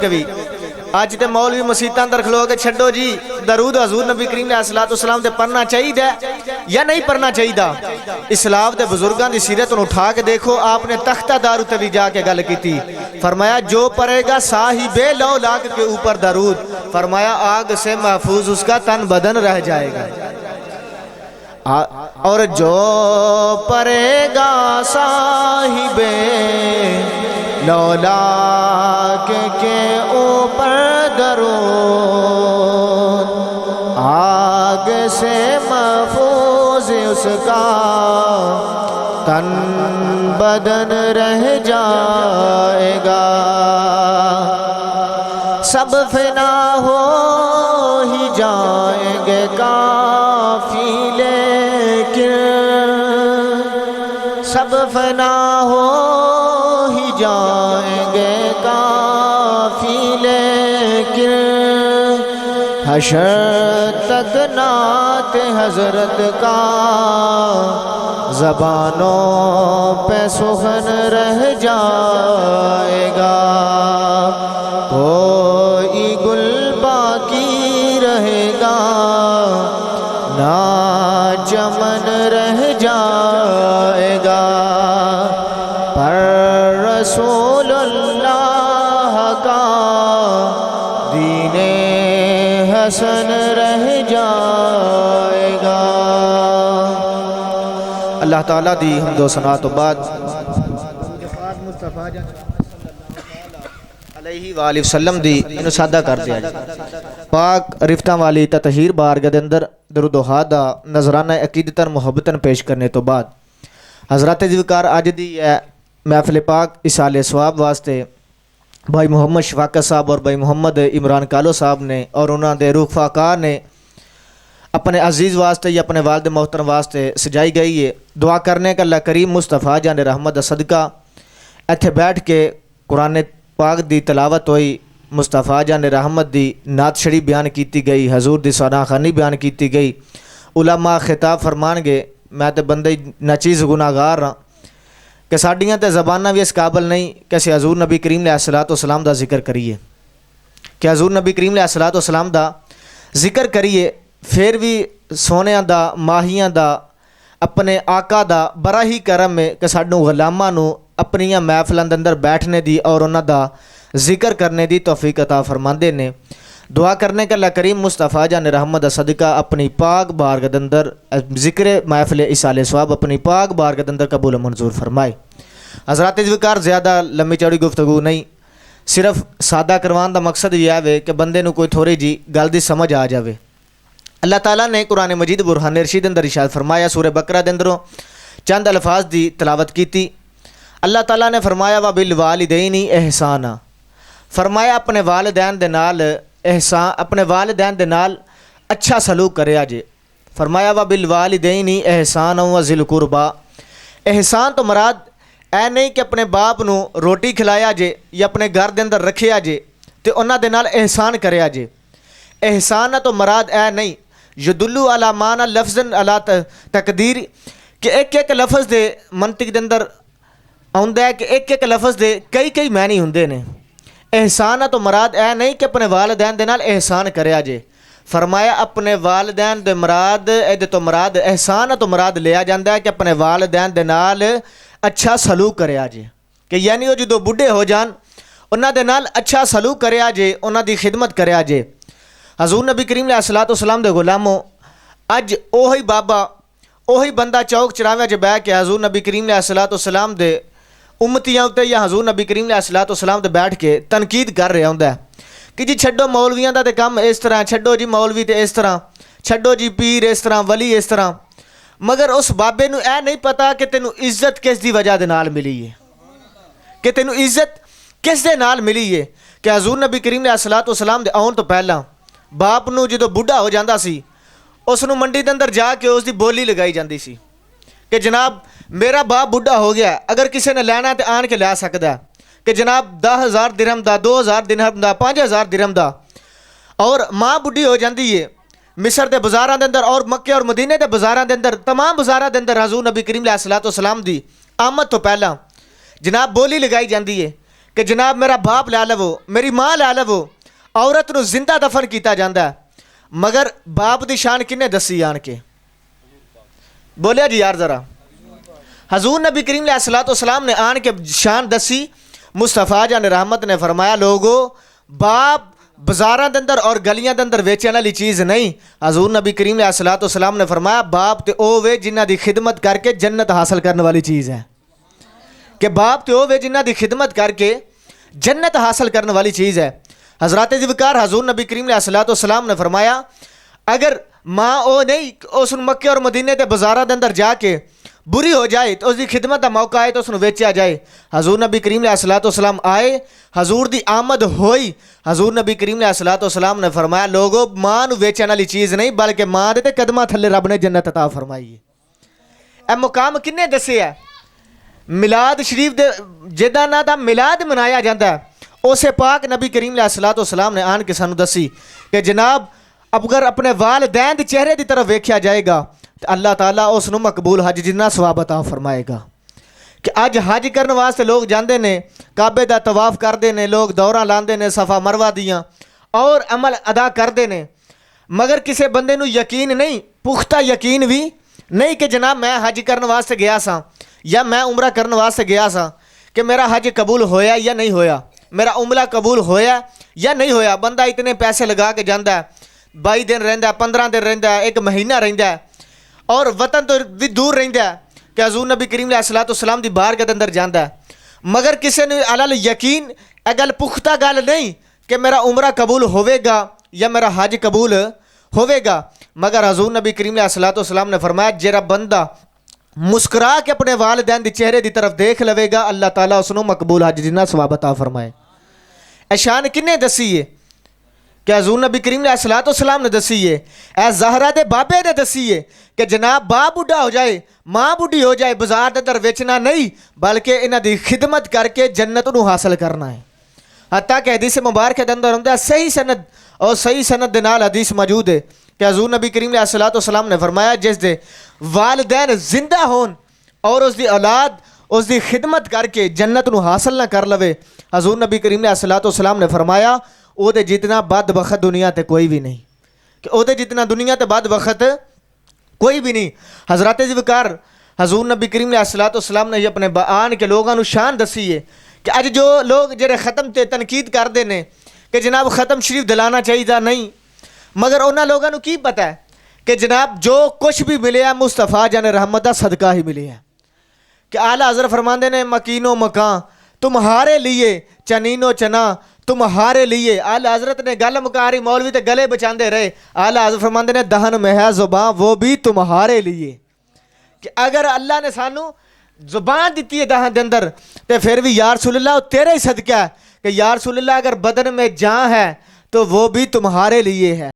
کبھی اج تے مولوی مسیتاں اندر کھلو کے چھڈو جی درود حضور نبی کریم علیہ الصلوۃ والسلام تے پڑھنا چاہیے یا نہیں پڑھنا چاہیے. اسلام دے بزرگاں دی سیرت نو اٹھا کے دیکھو. آپ نے تختہ دارو تے بھی جا کے گل کیتی. فرمایا جو پڑھے گا صاحب لو لاکھ کے اوپر درود, فرمایا آگ سے محفوظ اس کا تن بدن رہ جائے گا. اور جو پڑھے گا صاحب لولا کے اوپر درود, آگ سے محفوظ اس کا تن بدن رہ جائے گا. سب فنا ہو ہی جائیں گے کافی لیکن, سب فنا ہو ہی جائیں گے کافی لیکن, حشر تک نعت حضرت کا زبانوں پہ سخن رہ جائے گا. کوئی گل باقی رہے گا نہ چمن رہ جائے گا, پر رسول اللہ کا دین حسن رہ جائے گا. اللہ تعالیٰ دی حمد و ثنا تو بعد علیہ وآلہ وسلم دی انہوں سادہ کر دیا جائے. پاک رفتہ والی تطہیر بارگاہ دے اندر درود و ہادہ نظرانہ عقیدتاً محبتاً پیش کرنے تو بعد حضرات ذکر آج دی محفل پاک اصال ثواب واسطے بھائی محمد شفاقت صاحب اور بھائی محمد عمران کالو صاحب نے اور انہوں نے روح فاقہ نے اپنے عزیز واسطے یا اپنے والد محترم واسطے سجائی گئی ہے. دعا کرنے کا اللہ کریم مصطفیٰ جان رحمت صدقہ ایتھے بیٹھ کے قرآن پاک دی تلاوت ہوئی, مصطفیٰ جان رحمت دی نعت شریف بیان کیتی گئی, حضور دی ثنا خوانی بیان کیتی گئی. علماء خطاب فرمان گے میں تے بندے ناچیز گناہگار ہاں کہ ساڈیاں تے زبانہ بھی اس قابل نہیں کہ اسی حضور نبی کریم علیہ الصلوۃ والسلام دا ذکر کریے, کہ حضور نبی کریم علیہ الصلوۃ والسلام دا ذکر کریے. پھر بھی سونیاں دا ماہیاں دا اپنے آقا دا بڑا ہی کرم ہے کہ ساڈوں غلاماں نو اپنیاں محفلاں دے اندر بیٹھنے دی اور انہاں دا ذکر کرنے دی توفیق عطا فرماندے نے. دعا کرنے کا اللہ کریم مصطفیٰ جان رحمت صدقہ اپنی پاک بارگاہ دے اندر ذکر محفل اصال ثواب اپنی پاک بارگاہ دے اندر قبول و منظور فرمائے. حضرات ذکر زیادہ لمبی چوڑی گفتگو نہیں, صرف سادہ کروان دا مقصد یہ ہے کہ بندے نو کوئی تھوڑی جی گل دی سمجھ آ جاوے. اللہ تعالیٰ نے قرآن مجید برہان رشید اندر ارشاد فرمایا, سورہ بقرہ دے اندروں چند الفاظ دی تلاوت کیتی. اللہ تعالیٰ نے فرمایا وَبِالْوَالِدَيْنِ احسانا, فرمایا اپنے والدین دے نال احسان, اپنے والدین دے نال اچھا سلوک کریا جے. فرمایا وَبِالْوَالِدَيْنِ احسانا وَذِي الْقُرْبَى, احسان تو مراد اے نہیں کہ اپنے باپ نو روٹی کھلایا جے یا اپنے گھر دے اندر رکھیا جے تے انہاں دے نال احسان کریا جے. احسان تو مراد اے نہیں یدلو علی معنی لفظاً علی تقدیر کہ ایک ایک لفظ دے منطق دے اندر آندا ہے کہ ایک ایک لفظ دے کئی معنی ہوندے نے. احسان تو مراد اے نہیں کہ اپنے والدین دے نال احسان کریا جے. فرمایا اپنے والدین دے مراد اے تو مراد احسان تو مراد لیا جاندا ہے کہ اپنے والدین دے نال اچھا سلوک کریا جے, کہ یعنی وہ جدو بڈھے ہو جان انہاں دے نال اچھا سلوک کریا جے, انہاں دی خدمت کریا جے. حضور نبی کریم علیہ الصلوۃ والسلام دے غلاموں اج اوہی بابا اوہی بندہ چوک چراوے چ بیٹھ کے حضور نبی کریم علیہ الصلوۃ والسلام دے امتیاں تے یا حضور نبی کریم علیہ الصلوۃ والسلام تے بیٹھ کے تنقید کر رہا ہوندا ہے کہ جی چھڈو مولویاں دا تے کم اس طرح, چھڈو جی مولوی تے اس طرح, چھڈو جی پیر اس طرح, ولی اس طرح. مگر اس بابے نو اے نہیں پتا کہ تینوں عزت کس دی وجہ دے نال ملی ہے, کہ تینوں عزت کس دے نال ملی ہے. کہ حضور نبی کریم علیہ الصلوۃ والسلام دے آن تو پہلا باپ نو جدو بڈھا ہو جاندہ سی اس نو منڈی دے اندر جا کے اس دی بولی لگائی جاندی سی کہ جناب میرا باپ بڈھا ہو گیا, اگر کسی نے لینا تے آن کے لے سکدا ہے. کہ جناب 10,000 درہم دا, 2,000 درہم دا, 5,000 درہم دا. اور ماں بڈھی ہو جاندی ہے مصر دے بازاراں دے اندر اور مکے اور مدینے دے بازاراں دے اندر, تمام بازاراں دے اندر حضور نبی کریم علیہ الصلوۃ والسلام دی آمد تو پہلا جناب بولی لگائی جاندی ہے کہ کہ جناب میرا باپ لے لو میری ماں لے لو عورت نو زندہ دفن کیتا جاندہ ہے مگر باپ دی شان کنے دسی آن کے بولیا جی یار ذرا حضور نبی کریم علیہ الصلوۃ والسلام نے آن کے شان دسی مصطفیٰ جان رحمت نے فرمایا لوگو باپ بازاراں دے اندر اور گلیاں دے اندر ویچن والی چیز نہیں حضور نبی کریم علیہ الصلوۃ والسلام نے فرمایا باپ تے او وے جنہ دی خدمت کر کے جنت حاصل کرنے والی چیز ہے کہ باپ تے او وے جنہ دی خدمت کر کے جنت حاصل کرنے والی چیز ہے حضرات ذوالفقار حضور نبی کریم علیہ الصلوۃ والسلام نے فرمایا اگر ماں او نہیں اس مکے اور مدینے تے بازاراں دے اندر جا کے بری ہو جائے تو اس دی خدمت دا موقع آئے تو اس نو ویچیا جائے حضور نبی کریم علیہ الصلوۃ والسلام آئے حضور دی آمد ہوئی حضور نبی کریم علیہ الصلوۃ والسلام نے فرمایا لوگو ماں نو ویچن والی چیز نہیں بلکہ ماں دے تے قدماں تھلے رب نے جنت عطا فرمائی ہے اے مقام کنے دسے ہے میلاد شریف دے جدا نا دا میلاد منایا جاندہ ہے اسے پاک نبی کریم علیہ الصلوۃ والسلام نے آن کے سانو دسی کہ جناب اگر اپنے والدین دے چہرے دی طرف ویکھیا جائے گا تو اللہ تعالیٰ اس نو مقبول حج جنہ ثواب عطا فرمائے گا کہ اج حج کرنے واسطے لوگ جاندے نے کعبے دا طواف کردے نے لوگ دوراں لاندے نے صفا مروہ دیاں اور عمل ادا کردے نے مگر کسے بندے نو یقین نہیں پختہ یقین بھی نہیں کہ جناب میں حج کرنے واسطے گیا سا یا میں عمرہ کرنے واسطے گیا سا کہ میرا حج قبول ہویا یا نہیں ہویا میرا عمرہ قبول ہویا یا نہیں ہویا بندہ اتنے پیسے لگا کے جاندہ ہے 22 دن رہندا ہے 15 دن رہندا ہے 1 مہینہ رہندا ہے اور وطن تو بھی دور رہندا ہے کہ حضور نبی کریم علیہ الصلوۃ والسلام دی بارگاہ دے اندر جاندا ہے مگر کسے نے علل یقین اے گل پختہ گل نہیں کہ میرا عمرہ قبول ہوے گا یا میرا حج قبول ہوے گا مگر حضور نبی کریم علیہ الصلوۃ والسلام نے فرمایا جڑا بندہ مسکرا کے اپنے والدین دی چہرے دی طرف دیکھ لوے گا اللہ تعالیٰ اس نو مقبول حج جنہ ثواب عطا فرمائے اے شان کنے دسی ہے کہ حضور نبی کریم علیہ الصلوۃ والسلام نے دسی ہے اے زہرا دے بابے نے دسی ہے کہ جناب باپ بوڑھا ہو جائے ماں بوڑھی ہو جائے بازار دے اندر ویچنا نہیں بلکہ انہاں دی خدمت کر کے جنت نو حاصل کرنا ہے حتیٰ کہ حدیث مبارکہ دے اندر ہوندا صحیح سند اور صحیح سند دے نال حدیث موجود ہے کہ حضور نبی کریم علیہ الصلوۃ والسلام نے فرمایا جس دے والدین زندہ ہون اور اس دی اولاد اس دی خدمت کر کے جنت نو حاصل نہ کر لوے حضور نبی کریم علیہ الصلوۃ والسلام نے فرمایا او دے جتنا بدبخت دنیا تے کوئی بھی نہیں کہ او دے جتنا دنیا تے بدبخت کوئی بھی نہیں حضرات ذوالفقار حضور نبی کریم علیہ الصلوۃ والسلام نے اپنے بیان کے لوگاں نو شان دسی ہے کہ اج جو لوگ جڑے ختم تے تنقید کردے نے کہ جناب ختم شریف دلانا چاہیے نہیں مگر انہاں لوگاں نو کی پتہ ہے کہ جناب جو کچھ بھی ملے ہے مصطفیٰ جان رحمت دا صدقہ ہی ملے ہے کہ اعلیٰ حضرت فرماندے نے مکین و مکان تمہارے لیے چنین و چنا تمہارے لیے اعلیٰ حضرت نے گل مکاری مولوی تے گلے بچاندے رہے اعلیٰ حضرت فرماندے نے دہن میں ہے زبان وہ بھی تمہارے لیے کہ اگر اللہ نے سانو زبان دیتی ہے دہن دے اندر تے پھر بھی یا رسول اللہ تیرے ہی صدقہ ہے کہ یا رسول اللہ اگر بدن میں جان ہے تو وہ بھی تمہارے لیے ہے